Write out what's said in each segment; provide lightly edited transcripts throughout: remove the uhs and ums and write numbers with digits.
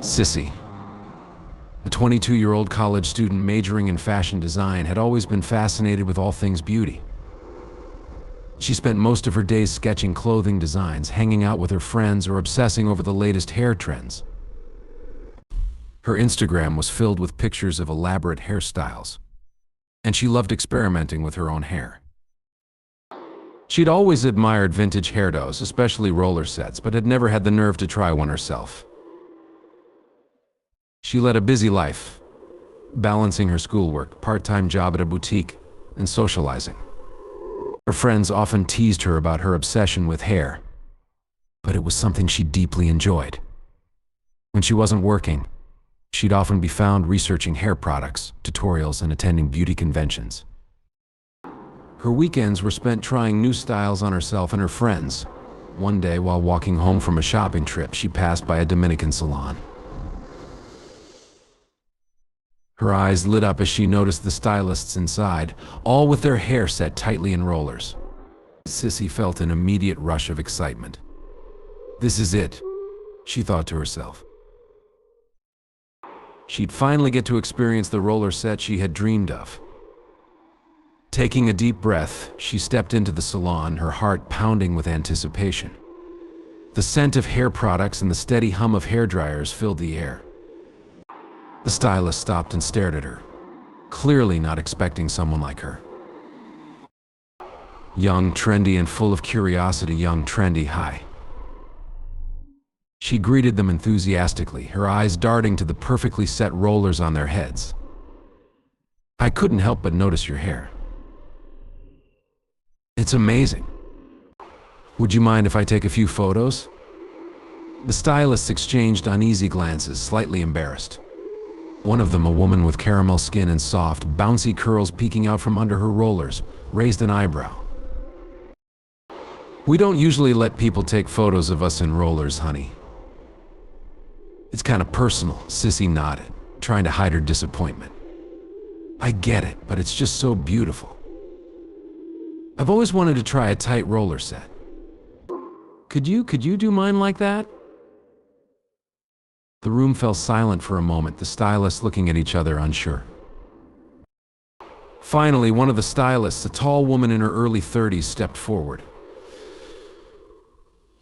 Sissy, a 22-year-old college student majoring in fashion design, had always been fascinated with all things beauty. She spent most of her days sketching clothing designs, hanging out with her friends, or obsessing over the latest hair trends. Her Instagram was filled with pictures of elaborate hairstyles, and she loved experimenting with her own hair. She'd always admired vintage hairdos, especially roller sets, but had never had the nerve to try one herself. She led a busy life, balancing her schoolwork, part-time job at a boutique, and socializing. Her friends often teased her about her obsession with hair, but it was something she deeply enjoyed. When she wasn't working, she'd often be found researching hair products, tutorials, and attending beauty conventions. Her weekends were spent trying new styles on herself and her friends. One day, while walking home from a shopping trip, she passed by a Dominican salon. Her eyes lit up as she noticed the stylists inside, all with their hair set tightly in rollers. Sissy felt an immediate rush of excitement. "This is it," she thought to herself. She'd finally get to experience the roller set she had dreamed of. Taking a deep breath, she stepped into the salon, her heart pounding with anticipation. The scent of hair products and the steady hum of hairdryers filled the air. The stylist stopped and stared at her, clearly not expecting someone like her. Young, trendy, and full of curiosity. Young, trendy, hi. She greeted them enthusiastically, her eyes darting to the perfectly set rollers on their heads. "I couldn't help but notice your hair. It's amazing. Would you mind if I take a few photos?" The stylists exchanged uneasy glances, slightly embarrassed. One of them, a woman with caramel skin and soft, bouncy curls peeking out from under her rollers, raised an eyebrow. "We don't usually let people take photos of us in rollers, honey." "It's kind of personal," Sissy nodded, trying to hide her disappointment. "I get it, but it's just so beautiful. I've always wanted to try a tight roller set. Could you do mine like that?" The room fell silent for a moment, the stylists looking at each other, unsure. Finally, one of the stylists, a tall woman in her early 30s, stepped forward.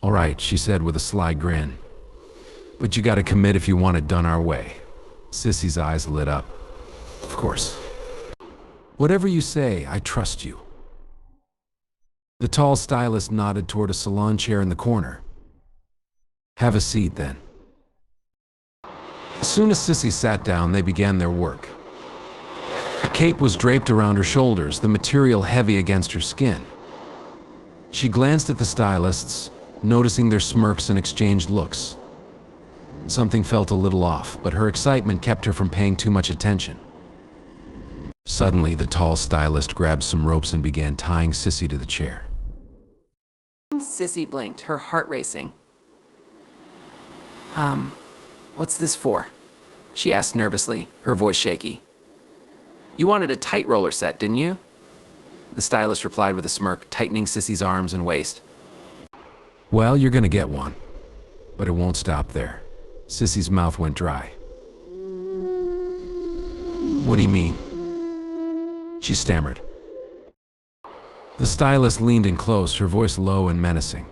"All right," she said with a sly grin. "But you gotta commit if you want it done our way." Sissy's eyes lit up. "Of course. Whatever you say, I trust you." The tall stylist nodded toward a salon chair in the corner. "Have a seat, then." As soon as Sissy sat down, they began their work. A cape was draped around her shoulders, the material heavy against her skin. She glanced at the stylists, noticing their smirks and exchanged looks. Something felt a little off, but her excitement kept her from paying too much attention. Suddenly, the tall stylist grabbed some ropes and began tying Sissy to the chair. Sissy blinked, her heart racing. What's this for?" she asked nervously, her voice shaky. "You wanted a tight roller set, didn't you?" The stylist replied with a smirk, tightening Sissy's arms and waist. "Well, you're gonna get one, but it won't stop there." Sissy's mouth went dry. "What do you mean?" she stammered. The stylist leaned in close, her voice low and menacing.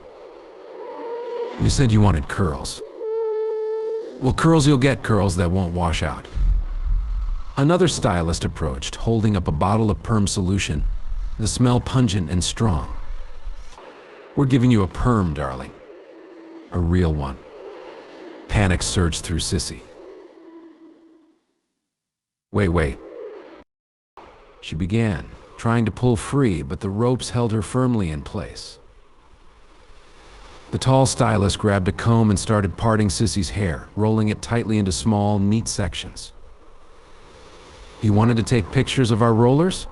"You said you wanted curls. Well, curls you'll get, curls that won't wash out." Another stylist approached, holding up a bottle of perm solution, the smell pungent and strong. "We're giving you a perm, darling. A real one." Panic surged through Sissy. Wait. She began, trying to pull free, but the ropes held her firmly in place. The tall stylist grabbed a comb and started parting Sissy's hair, rolling it tightly into small, neat sections. "You wanted to take pictures of our rollers?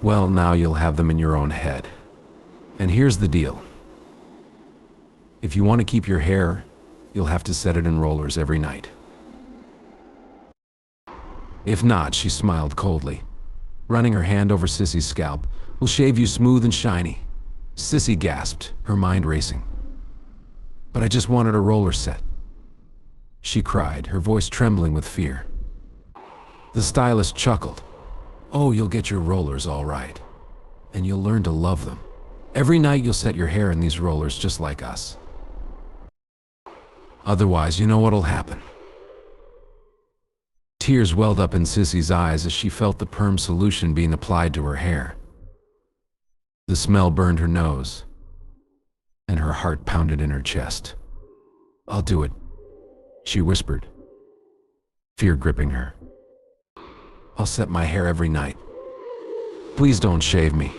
Well, now you'll have them in your own head. And here's the deal. If you want to keep your hair, you'll have to set it in rollers every night. If not," she smiled coldly, running her hand over Sissy's scalp, "we'll shave you smooth and shiny." Sissy gasped, her mind racing. "But I just wanted a roller set." she cried, her voice trembling with fear. The stylist chuckled. "Oh, you'll get your rollers all right. And you'll learn to love them. Every night you'll set your hair in these rollers just like us. Otherwise, you know what'll happen." Tears welled up in Sissy's eyes as she felt the perm solution being applied to her hair. The smell burned her nose, and her heart pounded in her chest. "I'll do it," she whispered, fear gripping her. "I'll set my hair every night. Please don't shave me."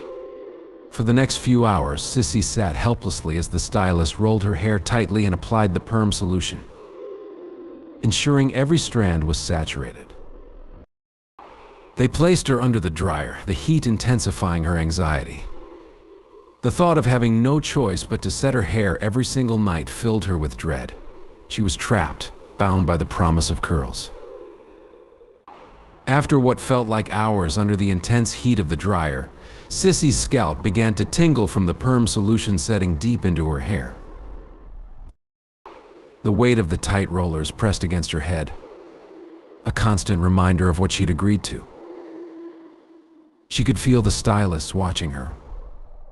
For the next few hours, Sissy sat helplessly as the stylist rolled her hair tightly and applied the perm solution, ensuring every strand was saturated. They placed her under the dryer, the heat intensifying her anxiety. The thought of having no choice but to set her hair every single night filled her with dread. She was trapped, bound by the promise of curls. After what felt like hours under the intense heat of the dryer, Sissy's scalp began to tingle from the perm solution setting deep into her hair. The weight of the tight rollers pressed against her head, a constant reminder of what she'd agreed to. She could feel the stylists watching her,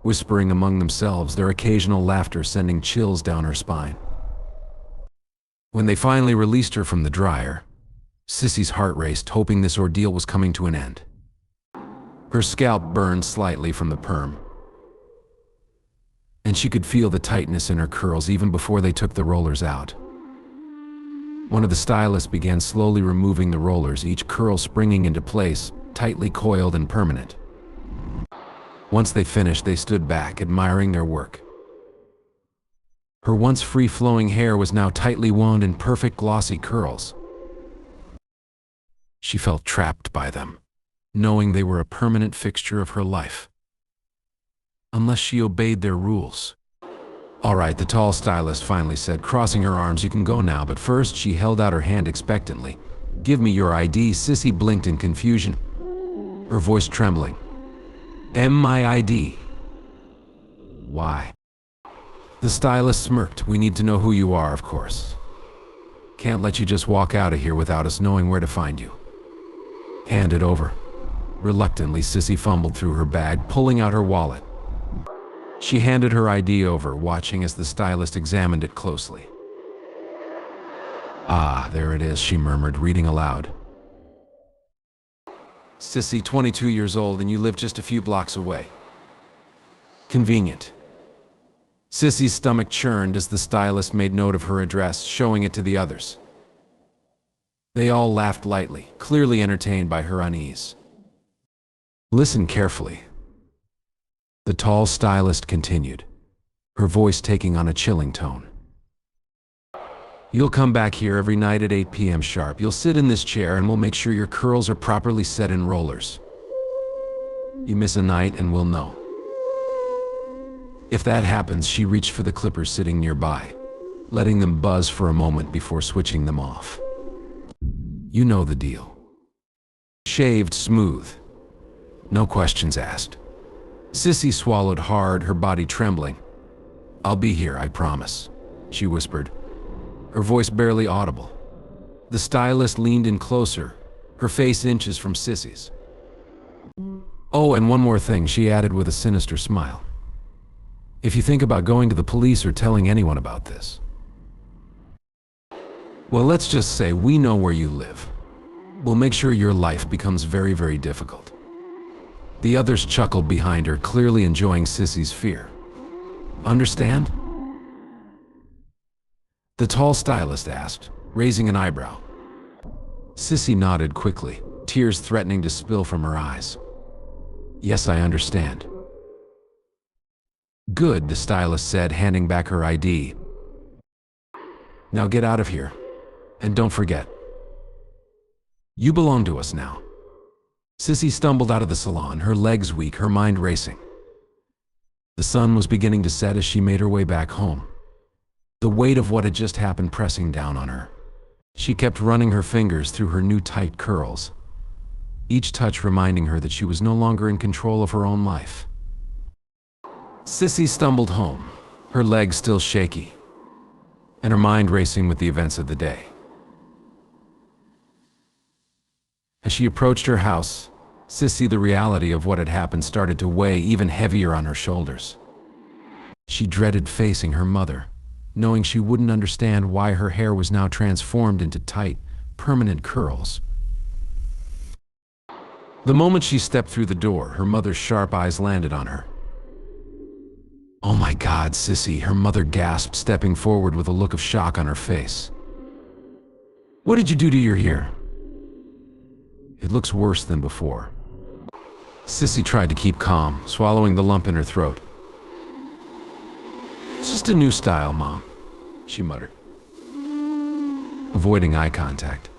whispering among themselves, their occasional laughter sending chills down her spine. When they finally released her from the dryer, Sissy's heart raced, hoping this ordeal was coming to an end. Her scalp burned slightly from the perm, and she could feel the tightness in her curls even before they took the rollers out. One of the stylists began slowly removing the rollers, each curl springing into place, tightly coiled and permanent. Once they finished, they stood back, admiring their work. Her once free-flowing hair was now tightly wound in perfect glossy curls. She felt trapped by them, knowing they were a permanent fixture of her life, unless she obeyed their rules. "All right," the tall stylist finally said, crossing her arms, "you can go now, but first," she held out her hand expectantly. "Give me your ID." Sissy blinked in confusion, her voice trembling. "My ID? Why?" The stylist smirked. "We need to know who you are, of course. Can't let you just walk out of here without us knowing where to find you." "Hand it over." Reluctantly, Sissy fumbled through her bag, pulling out her wallet. She handed her ID over, watching as the stylist examined it closely. "Ah, there it is," she murmured, reading aloud. "Sissy, 22 years old, and you live just a few blocks away. Convenient." Sissy's stomach churned as the stylist made note of her address, showing it to the others. They all laughed lightly, clearly entertained by her unease. "Listen carefully," the tall stylist continued, her voice taking on a chilling tone. "You'll come back here every night at 8 p.m. sharp. You'll sit in this chair and we'll make sure your curls are properly set in rollers. You miss a night and we'll know." If that happens, she reached for the clippers sitting nearby, letting them buzz for a moment before switching them off. "You know the deal. Shaved smooth. No questions asked." Sissy swallowed hard, her body trembling. "I'll be here, I promise," she whispered, her voice barely audible. The stylist leaned in closer, her face inches from Sissy's. "Oh, and one more thing," she added with a sinister smile. "If you think about going to the police or telling anyone about this, well, let's just say we know where you live. We'll make sure your life becomes very, very difficult." The others chuckled behind her, clearly enjoying Sissy's fear. "Understand?" the tall stylist asked, raising an eyebrow. Sissy nodded quickly, tears threatening to spill from her eyes. "Yes, I understand." "Good," the stylist said, handing back her ID. "Now get out of here. And don't forget, you belong to us now." Sissy stumbled out of the salon, her legs weak, her mind racing. The sun was beginning to set as she made her way back home, the weight of what had just happened pressing down on her. She kept running her fingers through her new tight curls, each touch reminding her that she was no longer in control of her own life. Sissy stumbled home, her legs still shaky, and her mind racing with the events of the day. As she approached her house, Sissy, the reality of what had happened started to weigh even heavier on her shoulders. She dreaded facing her mother, knowing she wouldn't understand why her hair was now transformed into tight, permanent curls. The moment she stepped through the door, her mother's sharp eyes landed on her. "Oh my God, Sissy," her mother gasped, stepping forward with a look of shock on her face. "What did you do to your hair?" "It looks worse than before." Sissy tried to keep calm, swallowing the lump in her throat. "It's just a new style, Mom," she muttered, avoiding eye contact.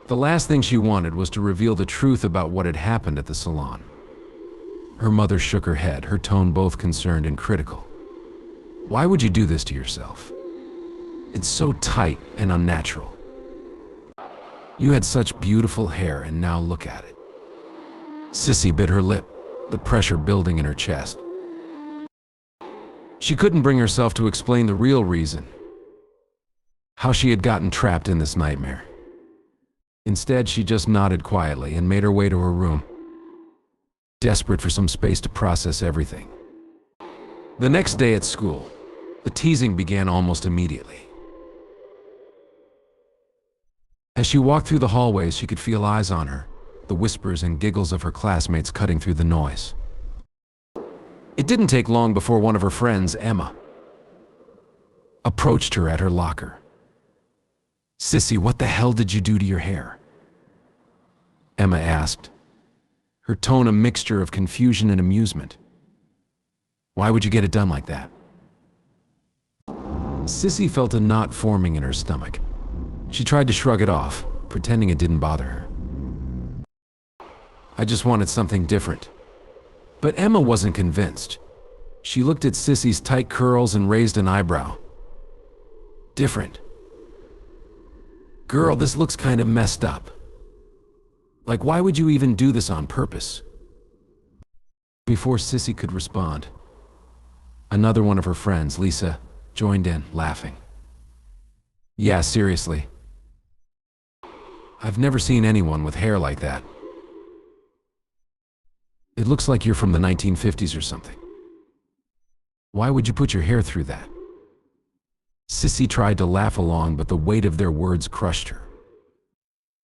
The last thing she wanted was to reveal the truth about what had happened at the salon. Her mother shook her head, her tone both concerned and critical. "Why would you do this to yourself? It's so tight and unnatural. You had such beautiful hair, and now look at it." Sissy bit her lip, the pressure building in her chest. She couldn't bring herself to explain the real reason, how she had gotten trapped in this nightmare. Instead, she just nodded quietly and made her way to her room, desperate for some space to process everything. The next day at school, the teasing began almost immediately. As she walked through the hallways, she could feel eyes on her, the whispers and giggles of her classmates cutting through the noise. It didn't take long before one of her friends, Emma, approached her at her locker. "Sissy, what the hell did you do to your hair?" Emma asked, her tone a mixture of confusion and amusement. "Why would you get it done like that?" Sissy felt a knot forming in her stomach. She tried to shrug it off, pretending it didn't bother her. "I just wanted something different." But Emma wasn't convinced. She looked at Sissy's tight curls and raised an eyebrow. "Different? Girl, this looks kind of messed up. Like, why would you even do this on purpose?" Before Sissy could respond, another one of her friends, Lisa, joined in, laughing. "Yeah, seriously. I've never seen anyone with hair like that. It looks like you're from the 1950s or something. Why would you put your hair through that?" Sissy tried to laugh along, but the weight of their words crushed her.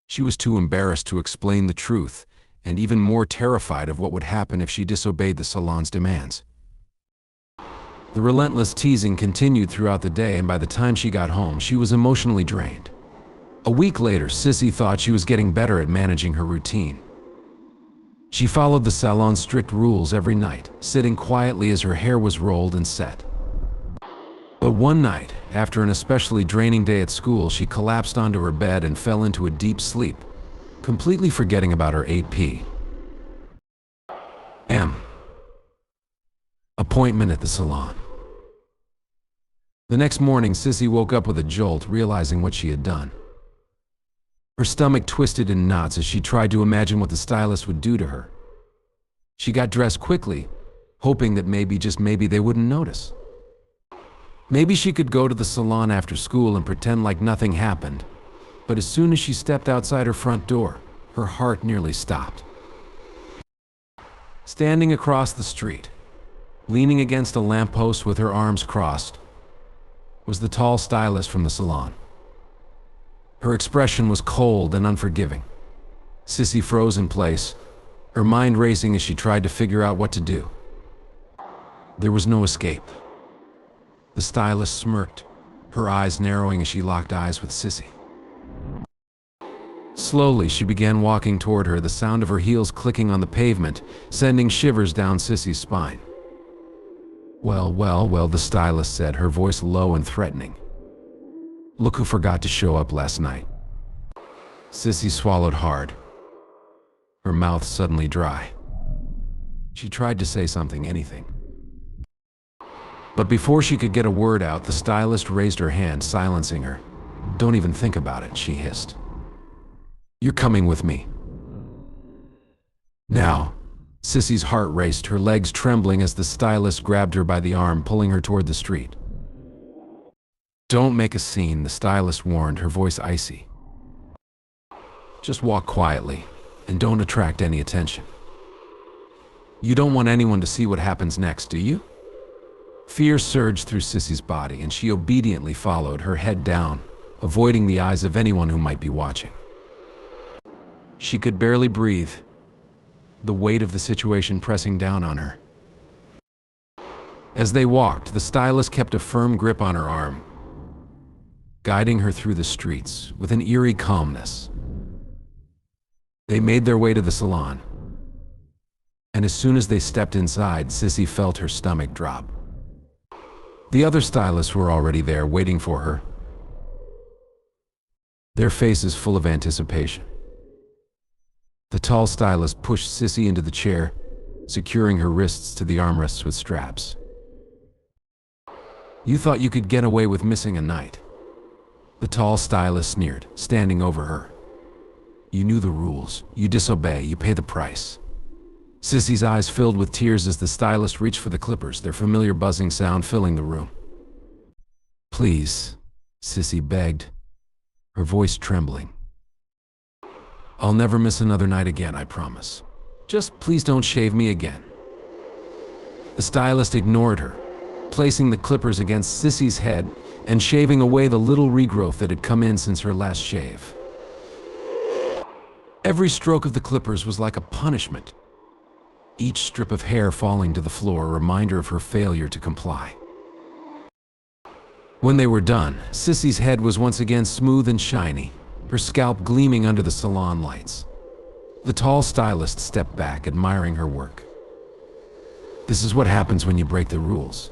She was too embarrassed to explain the truth, and even more terrified of what would happen if she disobeyed the salon's demands. The relentless teasing continued throughout the day, and by the time she got home, she was emotionally drained. A week later, Sissy thought she was getting better at managing her routine. She followed the salon's strict rules every night, sitting quietly as her hair was rolled and set. But one night, after an especially draining day at school, she collapsed onto her bed and fell into a deep sleep, completely forgetting about her 8 p.m. appointment at the salon. The next morning, Sissy woke up with a jolt, realizing what she had done. Her stomach twisted in knots as she tried to imagine what the stylist would do to her. She got dressed quickly, hoping that maybe, just maybe, they wouldn't notice. Maybe she could go to the salon after school and pretend like nothing happened. But as soon as she stepped outside her front door, her heart nearly stopped. Standing across the street, leaning against a lamppost with her arms crossed, was the tall stylist from the salon. Her expression was cold and unforgiving. Sissy froze in place, her mind racing as she tried to figure out what to do. There was no escape. The stylist smirked, her eyes narrowing as she locked eyes with Sissy. Slowly, she began walking toward her, the sound of her heels clicking on the pavement, sending shivers down Sissy's spine. "Well, well, well," the stylist said, her voice low and threatening. "Look who forgot to show up last night." Sissy swallowed hard, her mouth suddenly dry. She tried to say something, anything. But before she could get a word out, the stylist raised her hand, silencing her. "Don't even think about it," she hissed. "You're coming with me. Now." Sissy's heart raced, her legs trembling as the stylist grabbed her by the arm, pulling her toward the street. "Don't make a scene," the stylist warned, her voice icy. Just walk quietly and don't attract any attention. You don't want anyone to see what happens next, do you? Fear surged through Sissy's body, and she obediently followed, her head down, avoiding the eyes of anyone who might be watching. She could barely breathe, the weight of the situation pressing down on her. As they walked, the stylist kept a firm grip on her arm, guiding her through the streets with an eerie calmness. They made their way to the salon, and as soon as they stepped inside, Sissy felt her stomach drop. The other stylists were already there, waiting for her, their faces full of anticipation. The tall stylist pushed Sissy into the chair, securing her wrists to the armrests with straps. "You thought you could get away with missing a night?" The tall stylist sneered, standing over her. "You knew the rules. You disobey, you pay the price." Sissy's eyes filled with tears as the stylist reached for the clippers, their familiar buzzing sound filling the room. "Please," Sissy begged, her voice trembling. "I'll never miss another night again, I promise. Just please don't shave me again." The stylist ignored her, placing the clippers against Sissy's head and shaving away the little regrowth that had come in since her last shave. Every stroke of the clippers was like a punishment, each strip of hair falling to the floor, a reminder of her failure to comply. When they were done, Sissy's head was once again smooth and shiny, her scalp gleaming under the salon lights. The tall stylist stepped back, admiring her work. "This is what happens when you break the rules."